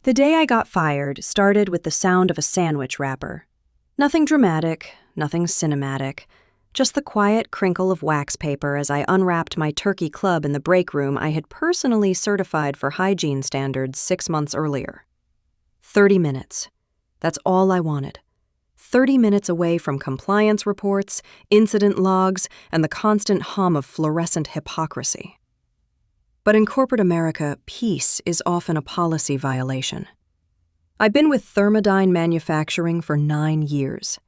The day I got fired started with the sound of a sandwich wrapper. Nothing dramatic, nothing cinematic, just the quiet crinkle of wax paper as I unwrapped my turkey club in the break room I had personally certified for hygiene standards 6 months earlier. 30 minutes. That's all I wanted. 30 minutes away from compliance reports, incident logs, and the constant hum of fluorescent hypocrisy. But in corporate America, peace is often a policy violation. I've been with Thermodyne Manufacturing for 9 years.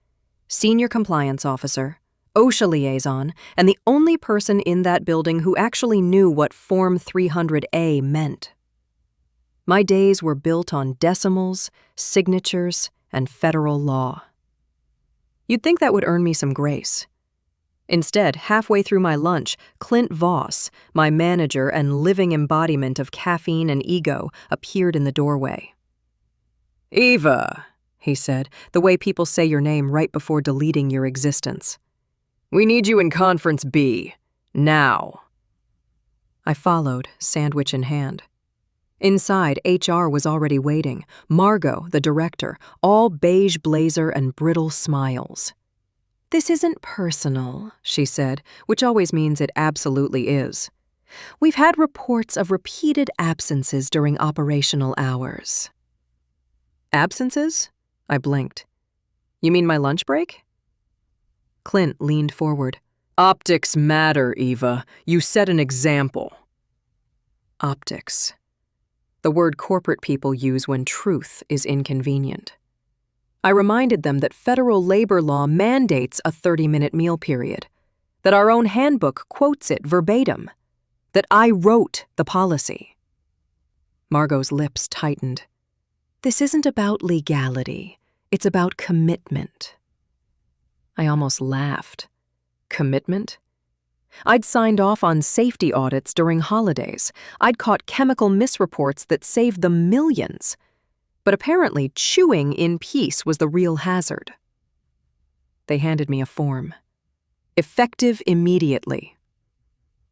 Senior compliance officer, OSHA liaison, and the only person in that building who actually knew what Form 300A meant. My days were built on decimals, signatures, and federal law. You'd think that would earn me some grace. Instead, halfway through my lunch, Clint Voss, my manager and living embodiment of caffeine and ego, appeared in the doorway. "Eva," he said, the way people say your name right before deleting your existence. "We need you in Conference B. Now." I followed, sandwich in hand. Inside, HR was already waiting. Margot, the director, all beige blazer and brittle smiles. "This isn't personal," she said, which always means it absolutely is. "We've had reports of repeated absences during operational hours." "Absences?" I blinked. "You mean my lunch break?" Clint leaned forward. "Optics matter, Eva. You set an example." Optics. The word corporate people use when truth is inconvenient. I reminded them that federal labor law mandates a 30-minute meal period, that our own handbook quotes it verbatim, that I wrote the policy. Margot's lips tightened. "This isn't about legality. It's about commitment." I almost laughed. Commitment? I'd signed off on safety audits during holidays. I'd caught chemical misreports that saved them millions. But apparently chewing in peace was the real hazard. They handed me a form. Effective immediately.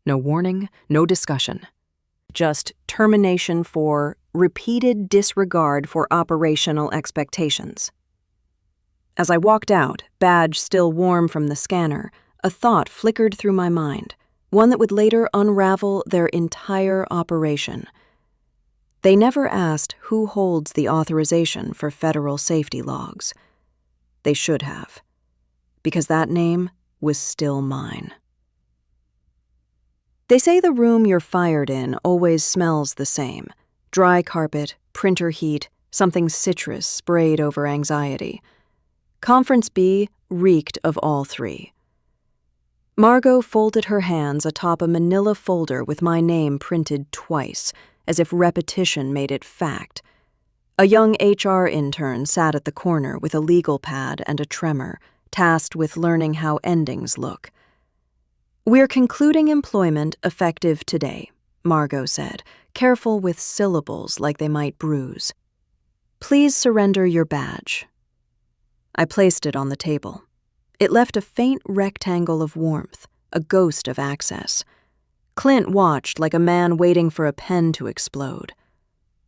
No warning, no discussion. Just termination for repeated disregard for operational expectations. As I walked out, badge still warm from the scanner, a thought flickered through my mind, one that would later unravel their entire operation. They never asked who holds the authorization for federal safety logs. They should have, because that name was still mine. They say the room you're fired in always smells the same. Dry carpet, printer heat, something citrus sprayed over anxiety. Conference B reeked of all three. Margot folded her hands atop a manila folder with my name printed twice, as if repetition made it fact. A young HR intern sat at the corner with a legal pad and a tremor, tasked with learning how endings look. "We're concluding employment effective today," Margot said, careful with syllables like they might bruise. "Please surrender your badge." I placed it on the table. It left a faint rectangle of warmth, a ghost of access. Clint watched like a man waiting for a pen to explode.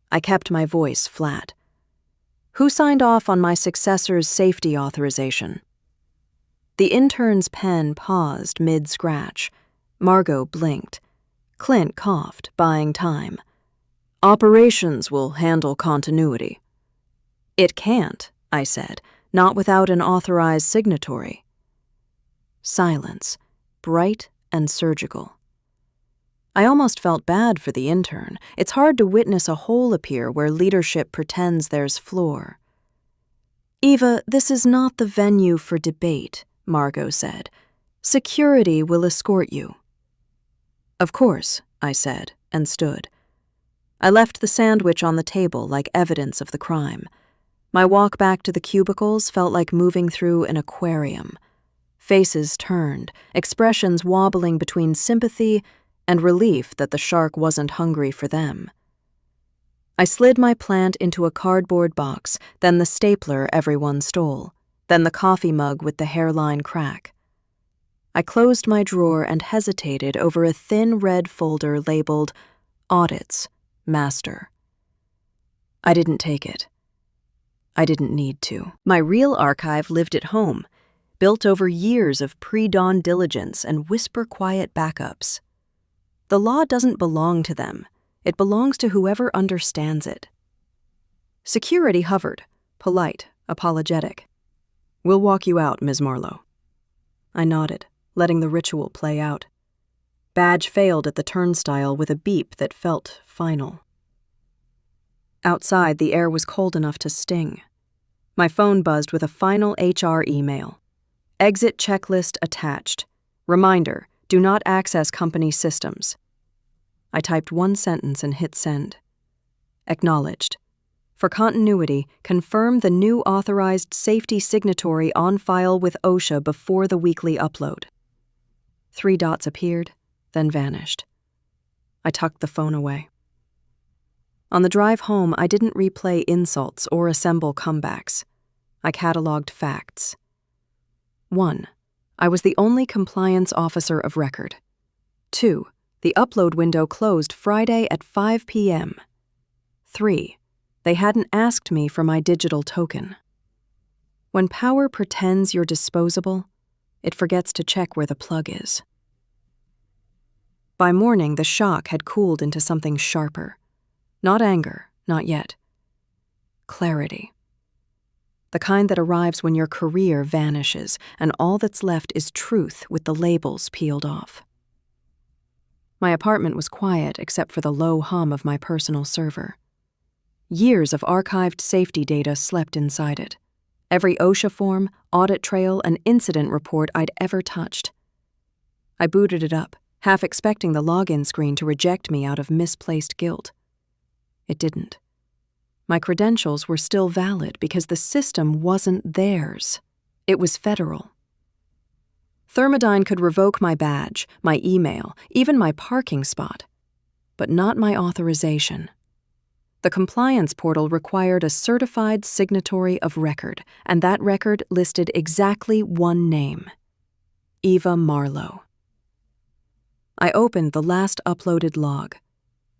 I kept my voice flat. "Who signed off on my successor's safety authorization?" The intern's pen paused mid-scratch. Margot blinked. Clint coughed, buying time. "Operations will handle continuity." "It can't," I said, "not without an authorized signatory." Silence, bright and surgical. I almost felt bad for the intern. It's hard to witness a hole appear where leadership pretends there's floor. "Eva, this is not the venue for debate," Margot said. "Security will escort you." "Of course," I said, and stood. I left the sandwich on the table like evidence of the crime. My walk back to the cubicles felt like moving through an aquarium. Faces turned, expressions wobbling between sympathy and relief that the shark wasn't hungry for them. I slid my plant into a cardboard box, then the stapler everyone stole, then the coffee mug with the hairline crack. I closed my drawer and hesitated over a thin red folder labeled Audits, Master. I didn't take it. I didn't need to. My real archive lived at home, built over years of pre-dawn diligence and whisper-quiet backups. The law doesn't belong to them. It belongs to whoever understands it. Security hovered, polite, apologetic. "We'll walk you out, Ms. Marlowe." I nodded, letting the ritual play out. Badge failed at the turnstile with a beep that felt final. Outside, the air was cold enough to sting. My phone buzzed with a final HR email. "Exit checklist attached. Reminder, do not access company systems." I typed one sentence and hit send. Acknowledged. For continuity, confirm the new authorized safety signatory on file with OSHA before the weekly upload. 3 dots appeared, then vanished. I tucked the phone away. On the drive home, I didn't replay insults or assemble comebacks. I cataloged facts. 1. I was the only compliance officer of record. 2. The upload window closed Friday at 5 p.m. 3. They hadn't asked me for my digital token. When power pretends you're disposable, it forgets to check where the plug is. By morning, the shock had cooled into something sharper. Not anger, not yet. Clarity. The kind that arrives when your career vanishes and all that's left is truth with the labels peeled off. My apartment was quiet except for the low hum of my personal server. Years of archived safety data slept inside it. Every OSHA form, audit trail, and incident report I'd ever touched. I booted it up, half expecting the login screen to reject me out of misplaced guilt. It didn't. My credentials were still valid because the system wasn't theirs. It was federal. Thermodyne could revoke my badge, my email, even my parking spot, but not my authorization. The compliance portal required a certified signatory of record, and that record listed exactly one name: Eva Marlowe. I opened the last uploaded log.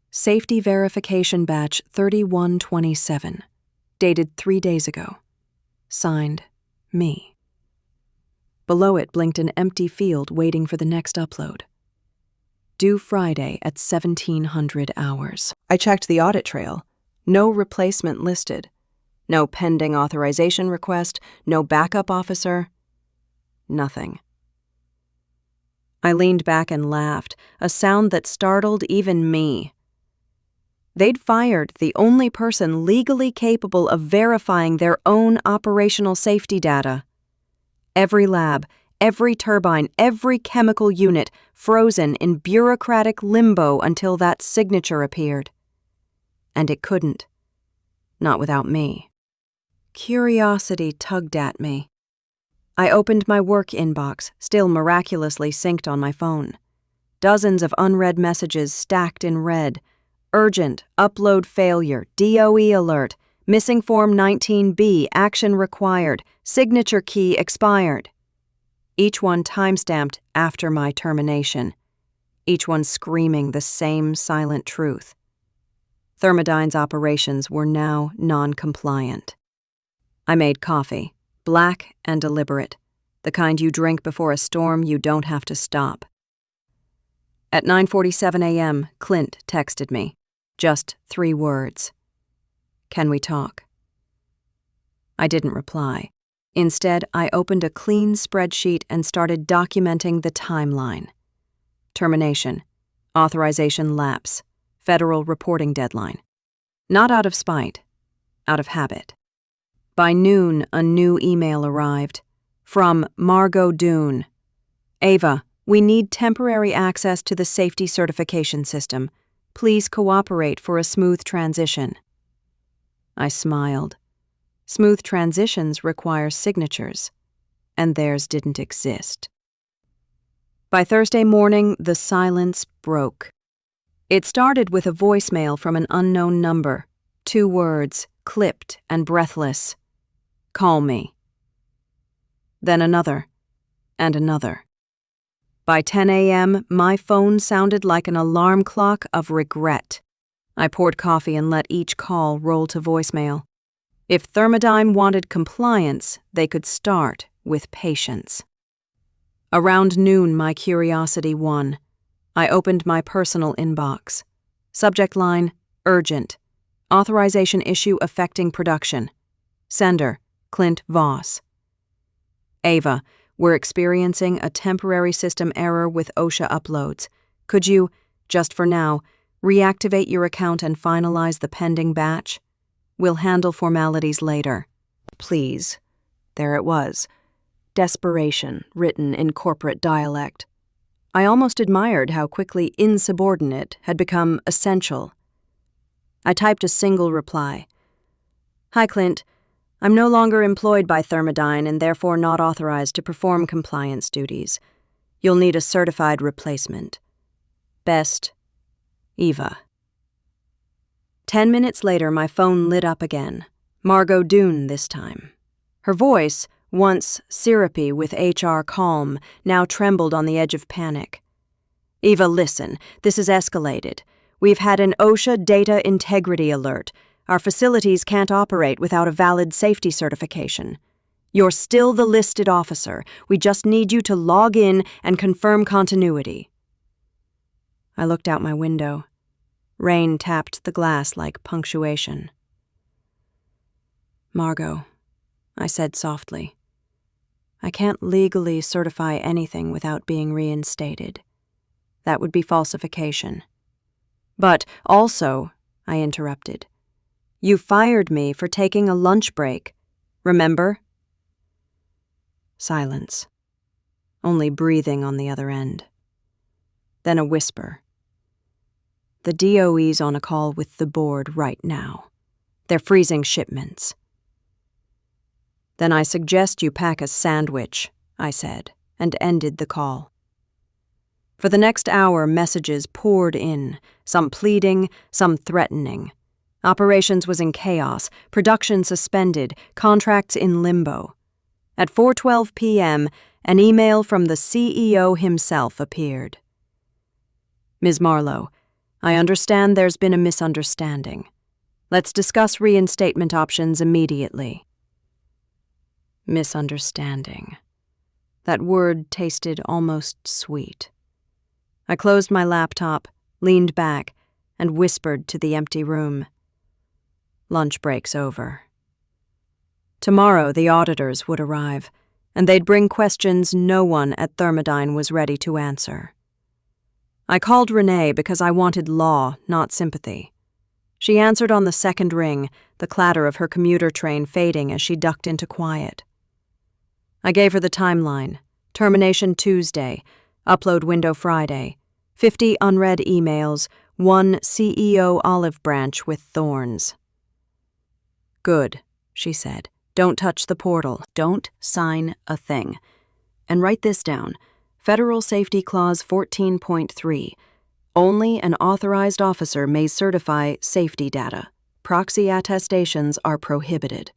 Safety Verification Batch 3127, dated 3 days ago. Signed, me. Below it blinked an empty field waiting for the next upload. Due Friday at 1700 hours. I checked the audit trail. No replacement listed. No pending authorization request. No backup officer. Nothing. I leaned back and laughed, a sound that startled even me. They'd fired the only person legally capable of verifying their own operational safety data. Every lab, every turbine, every chemical unit frozen in bureaucratic limbo until that signature appeared. And it couldn't. Not without me. Curiosity tugged at me. I opened my work inbox, still miraculously synced on my phone. Dozens of unread messages stacked in red. Urgent, upload failure, DOE alert, missing Form 19B, action required, signature key expired. Each one timestamped after my termination. Each one screaming the same silent truth. Thermodyne's operations were now non-compliant. I made coffee, black and deliberate, the kind you drink before a storm you don't have to stop. At 9:47 a.m., Clint texted me. Just 3 words. "Can we talk?" I didn't reply. Instead, I opened a clean spreadsheet and started documenting the timeline. Termination. Authorization lapse. Federal reporting deadline. Not out of spite, out of habit. By noon, a new email arrived. From Margot Dune. "Ava, we need temporary access to the safety certification system. Please cooperate for a smooth transition." I smiled. Smooth transitions require signatures, and theirs didn't exist. By Thursday morning, the silence broke. It started with a voicemail from an unknown number, 2 words, clipped and breathless. "Call me." Then another, and another. By 10 a.m., my phone sounded like an alarm clock of regret. I poured coffee and let each call roll to voicemail. If Thermodyne wanted compliance, they could start with patience. Around noon, my curiosity won. I opened my personal inbox. Subject line, urgent. Authorization issue affecting production. Sender, Clint Voss. Ava, we're experiencing a temporary system error with OSHA uploads. Could you, just for now, reactivate your account and finalize the pending batch? We'll handle formalities later. Please. There it was. Desperation, written in corporate dialect. I almost admired how quickly insubordinate had become essential. I typed a single reply. Hi, Clint. I'm no longer employed by Thermodyne and therefore not authorized to perform compliance duties. You'll need a certified replacement. Best, Eva. 10 minutes later, my phone lit up again. Margot Doone this time. Her voice, once syrupy with HR calm, now trembled on the edge of panic. Eva, listen, this has escalated. We've had an OSHA data integrity alert. Our facilities can't operate without a valid safety certification. You're still the listed officer. We just need you to log in and confirm continuity. I looked out my window. Rain tapped the glass like punctuation. Margot, I said softly, I can't legally certify anything without being reinstated. That would be falsification. But also, I interrupted, you fired me for taking a lunch break. Remember? Silence. Only breathing on the other end. Then a whisper. The DOE's on a call with the board right now. They're freezing shipments. Then I suggest you pack a sandwich, I said, and ended the call. For the next hour, messages poured in, some pleading, some threatening. Operations was in chaos, production suspended, contracts in limbo. At 4:12 p.m., an email from the CEO himself appeared. Ms. Marlowe, I understand there's been a misunderstanding. Let's discuss reinstatement options immediately. Misunderstanding. That word tasted almost sweet. I closed my laptop, leaned back, and whispered to the empty room. Lunch break's over. Tomorrow the auditors would arrive, and they'd bring questions no one at Thermodyne was ready to answer. I called Renee because I wanted law, not sympathy. She answered on the second ring, the clatter of her commuter train fading as she ducked into quiet. I gave her the timeline. Termination Tuesday, upload window Friday, 50 unread emails, 1 CEO olive branch with thorns. Good, she said. Don't touch the portal. Don't sign a thing. And write this down. Federal Safety Clause 14.3. Only an authorized officer may certify safety data. Proxy attestations are prohibited.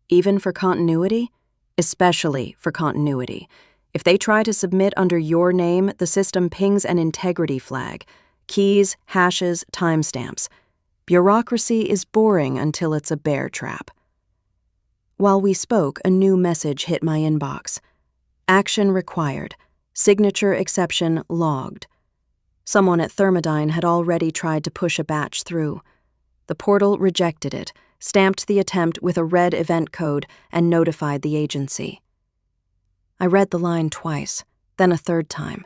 Even for continuity? Especially for continuity. If they try to submit under your name, the system pings an integrity flag. Keys, hashes, timestamps. Bureaucracy is boring until it's a bear trap. While we spoke, a new message hit my inbox. Action required. Signature exception logged. Someone at Thermodyne had already tried to push a batch through. The portal rejected it, stamped the attempt with a red event code, and notified the agency. I read the line twice, then a third time.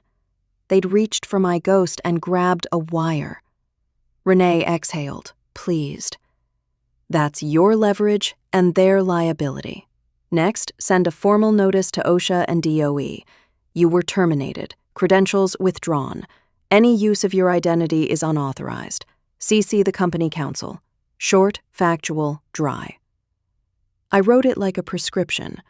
They'd reached for my ghost and grabbed a wire. Renee exhaled, pleased. That's your leverage and their liability. Next, send a formal notice to OSHA and DOE. You were terminated. Credentials withdrawn. Any use of your identity is unauthorized. CC the company counsel. Short, factual, dry. I wrote it like a prescription.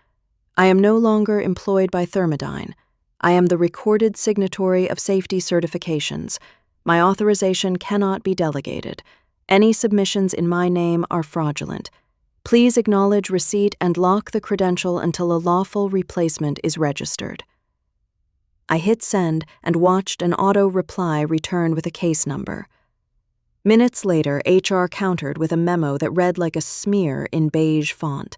I am no longer employed by Thermodyne. I am the recorded signatory of safety certifications. My authorization cannot be delegated. Any submissions in my name are fraudulent. Please acknowledge receipt and lock the credential until a lawful replacement is registered. I hit send and watched an auto reply return with a case number. Minutes later, HR countered with a memo that read like a smear in beige font.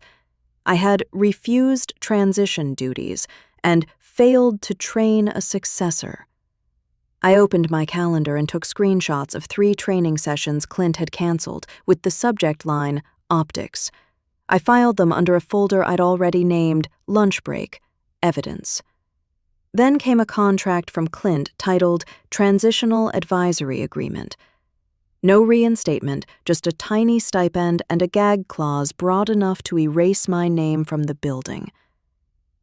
I had refused transition duties and failed to train a successor. I opened my calendar and took screenshots of 3 training sessions Clint had canceled with the subject line, Optics. I filed them under a folder I'd already named Lunch Break, Evidence. Then came a contract from Clint titled Transitional Advisory Agreement. No reinstatement, just a tiny stipend and a gag clause broad enough to erase my name from the building.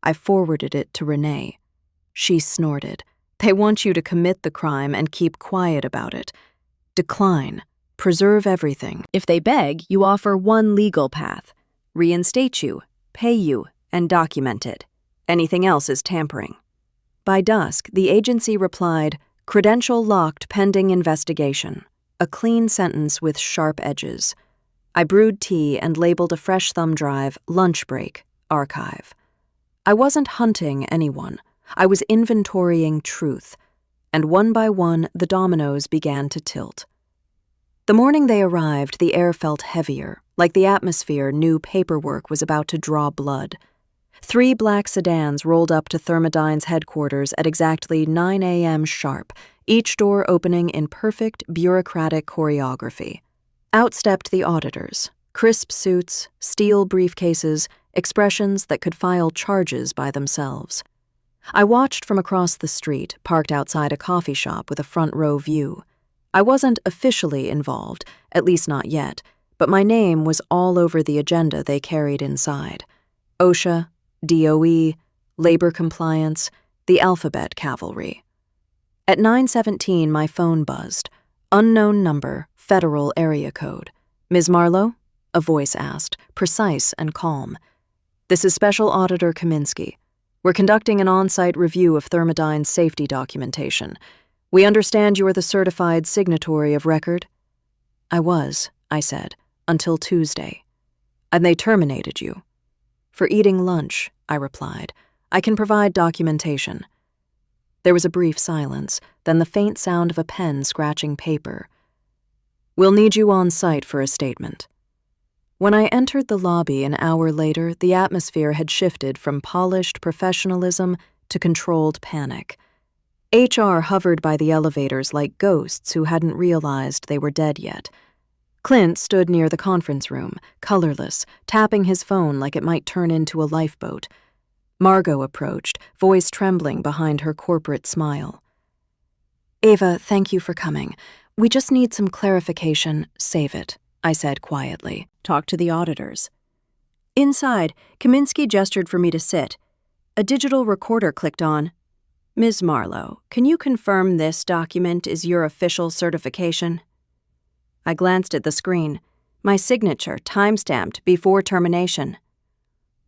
I forwarded it to Renee. She snorted. They want you to commit the crime and keep quiet about it. Decline. Preserve everything. If they beg, you offer one legal path. Reinstate you, pay you, and document it. Anything else is tampering. By dusk, the agency replied, credential locked pending investigation. A clean sentence with sharp edges. I brewed tea and labeled a fresh thumb drive, Lunch Break, Archive. I wasn't hunting anyone. I was inventorying truth. And one by one, the dominoes began to tilt. The morning they arrived, the air felt heavier, like the atmosphere knew paperwork was about to draw blood. 3 black sedans rolled up to Thermodyne's headquarters at exactly 9 a.m. sharp, each door opening in perfect bureaucratic choreography. Out stepped the auditors, crisp suits, steel briefcases, expressions that could file charges by themselves. I watched from across the street, parked outside a coffee shop with a front row view. I wasn't officially involved, at least not yet, but my name was all over the agenda they carried inside. OSHA, DOE, labor compliance, the alphabet cavalry. At 9:17, my phone buzzed. Unknown number, federal area code. Ms. Marlowe? A voice asked, precise and calm. This is Special Auditor Kaminsky. We're conducting an on-site review of Thermodyne's safety documentation. We understand you are the certified signatory of record? I was, I said, until Tuesday. And they terminated you. For eating lunch, I replied. I can provide documentation. There was a brief silence, then the faint sound of a pen scratching paper. We'll need you on site for a statement. When I entered the lobby an hour later, the atmosphere had shifted from polished professionalism to controlled panic. HR hovered by the elevators like ghosts who hadn't realized they were dead yet. Clint stood near the conference room, colorless, tapping his phone like it might turn into a lifeboat. Margot approached, voice trembling behind her corporate smile. Ava, thank you for coming. We just need some clarification. Save it, I said quietly. Talk to the auditors. Inside, Kaminsky gestured for me to sit. A digital recorder clicked on. Ms. Marlowe, can you confirm this document is your official certification? I glanced at the screen. My signature, time-stamped, before termination.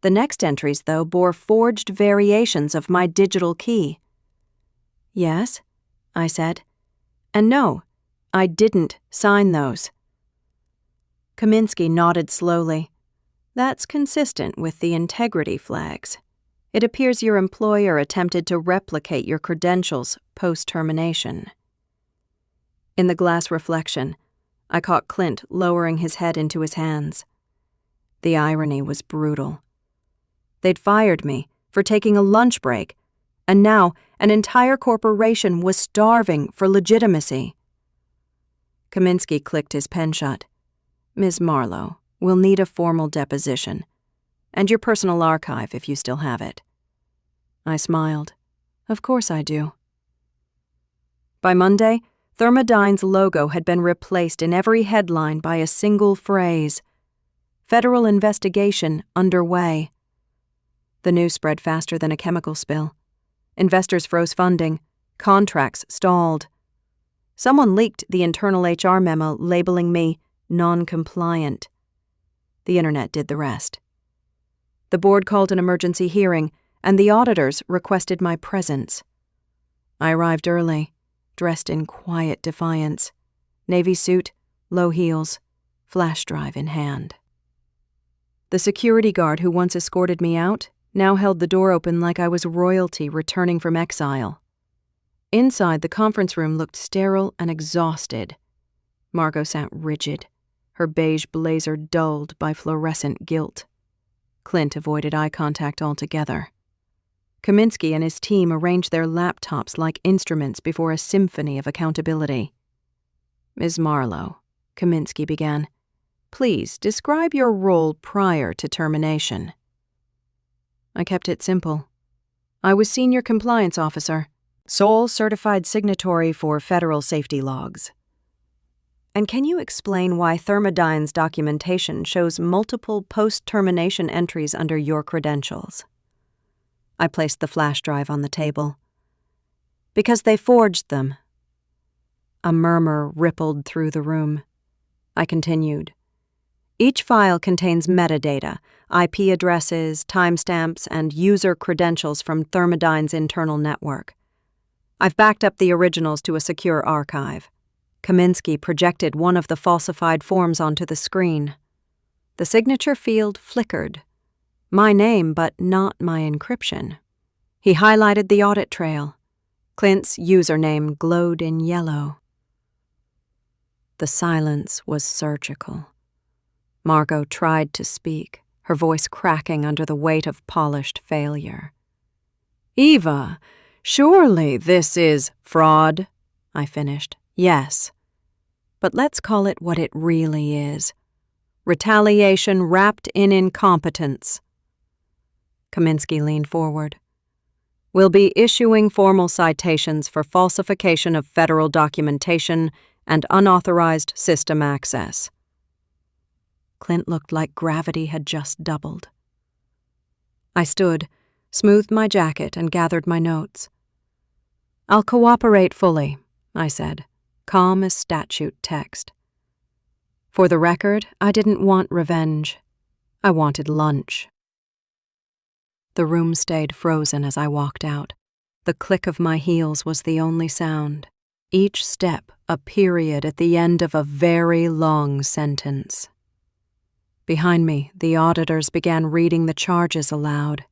The next entries, though, bore forged variations of my digital key. Yes, I said. And no, I didn't sign those. Kaminsky nodded slowly. That's consistent with the integrity flags. It appears your employer attempted to replicate your credentials post-termination. In the glass reflection, I caught Clint lowering his head into his hands. The irony was brutal. They'd fired me for taking a lunch break, and now an entire corporation was starving for legitimacy. Kaminsky clicked his pen shut. Ms. Marlowe, we'll need a formal deposition, and your personal archive if you still have it. I smiled. Of course I do. By Monday, Thermodyne's logo had been replaced in every headline by a single phrase. Federal investigation underway. The news spread faster than a chemical spill. Investors froze funding. Contracts stalled. Someone leaked the internal HR memo labeling me non-compliant. The internet did the rest. The board called an emergency hearing, and the auditors requested my presence. I arrived early, dressed in quiet defiance. Navy suit, low heels, flash drive in hand. The security guard who once escorted me out now held the door open like I was royalty returning from exile. Inside, the conference room looked sterile and exhausted. Margot sat rigid, her beige blazer dulled by fluorescent guilt. Clint avoided eye contact altogether. Kaminsky and his team arranged their laptops like instruments before a symphony of accountability. "Ms. Marlowe," Kaminsky began, "please describe your role prior to termination." I kept it simple. I was senior compliance officer, sole certified signatory for federal safety logs. "And can you explain why Thermodyne's documentation shows multiple post-termination entries under your credentials?" I placed the flash drive on the table. "Because they forged them." A murmur rippled through the room. I continued. "Each file contains metadata, IP addresses, timestamps, and user credentials from Thermodyne's internal network. I've backed up the originals to a secure archive." Kaminsky projected one of the falsified forms onto the screen. The signature field flickered. My name, but not my encryption. He highlighted the audit trail. Clint's username glowed in yellow. The silence was surgical. Margot tried to speak, her voice cracking under the weight of polished failure. "Eva, surely this is fraud," I finished. "Yes. But let's call it what it really is. Retaliation wrapped in incompetence." Kaminsky leaned forward. "We'll be issuing formal citations for falsification of federal documentation and unauthorized system access." Clint looked like gravity had just doubled. I stood, smoothed my jacket, and gathered my notes. "I'll cooperate fully," I said, calm as statute text. For the record, I didn't want revenge. I wanted lunch. The room stayed frozen as I walked out. The click of my heels was the only sound. Each step a period at the end of a very long sentence. Behind me, the auditors began reading the charges aloud.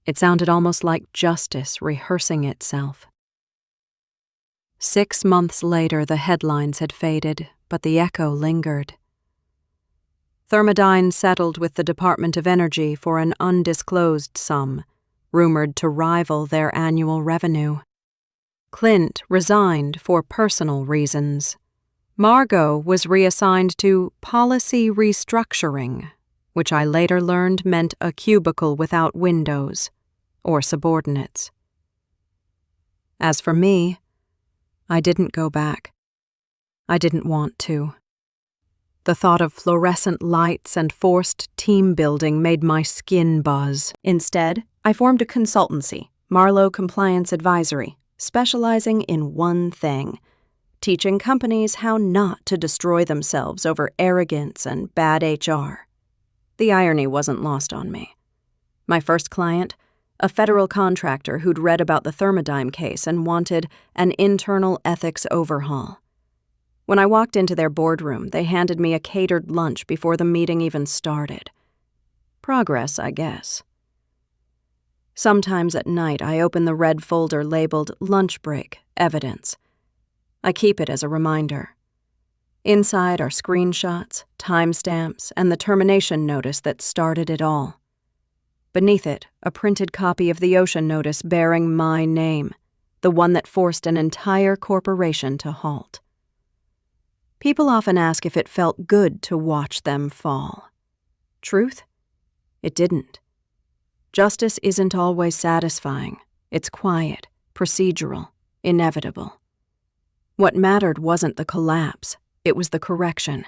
It sounded almost like justice rehearsing itself. 6 months later, the headlines had faded, but the echo lingered. Thermodyne settled with the Department of Energy for an undisclosed sum, rumored to rival their annual revenue. Clint resigned for personal reasons. Margot was reassigned to policy restructuring, which I later learned meant a cubicle without windows or subordinates. As for me, I didn't go back. I didn't want to. The thought of fluorescent lights and forced team building made my skin buzz. Instead, I formed a consultancy, Marlowe Compliance Advisory, specializing in one thing: teaching companies how not to destroy themselves over arrogance and bad HR. The irony wasn't lost on me. My first client, a federal contractor who'd read about the Thermodyne case and wanted an internal ethics overhaul. When I walked into their boardroom, they handed me a catered lunch before the meeting even started. Progress, I guess. Sometimes at night, I open the red folder labeled Lunch Break, Evidence. I keep it as a reminder. Inside are screenshots, timestamps, and the termination notice that started it all. Beneath it, a printed copy of the ocean notice bearing my name, the one that forced an entire corporation to halt. People often ask if it felt good to watch them fall. Truth? It didn't. Justice isn't always satisfying. It's quiet, procedural, inevitable. What mattered wasn't the collapse, it was the correction.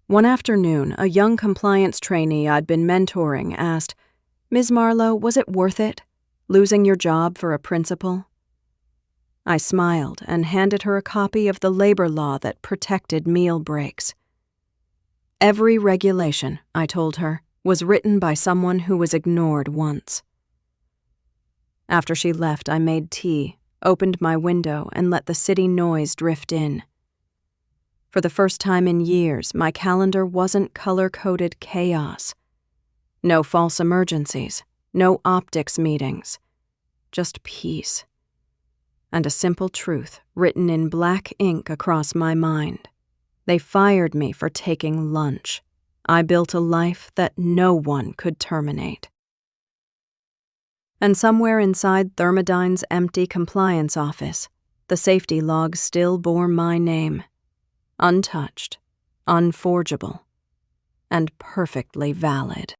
One afternoon, a young compliance trainee I'd been mentoring asked, "Ms. Marlowe, was it worth it, losing your job for a principal?" I smiled and handed her a copy of the labor law that protected meal breaks. Every regulation, I told her, was written by someone who was ignored once. After she left, I made tea, opened my window, and let the city noise drift in. For the first time in years, my calendar wasn't color-coded chaos. No false emergencies, no optics meetings, just peace. and a simple truth written in black ink across my mind. They fired me for taking lunch. I built a life that no one could terminate. And somewhere inside Thermodyne's empty compliance office, the safety log still bore my name, untouched, unforgeable, and perfectly valid.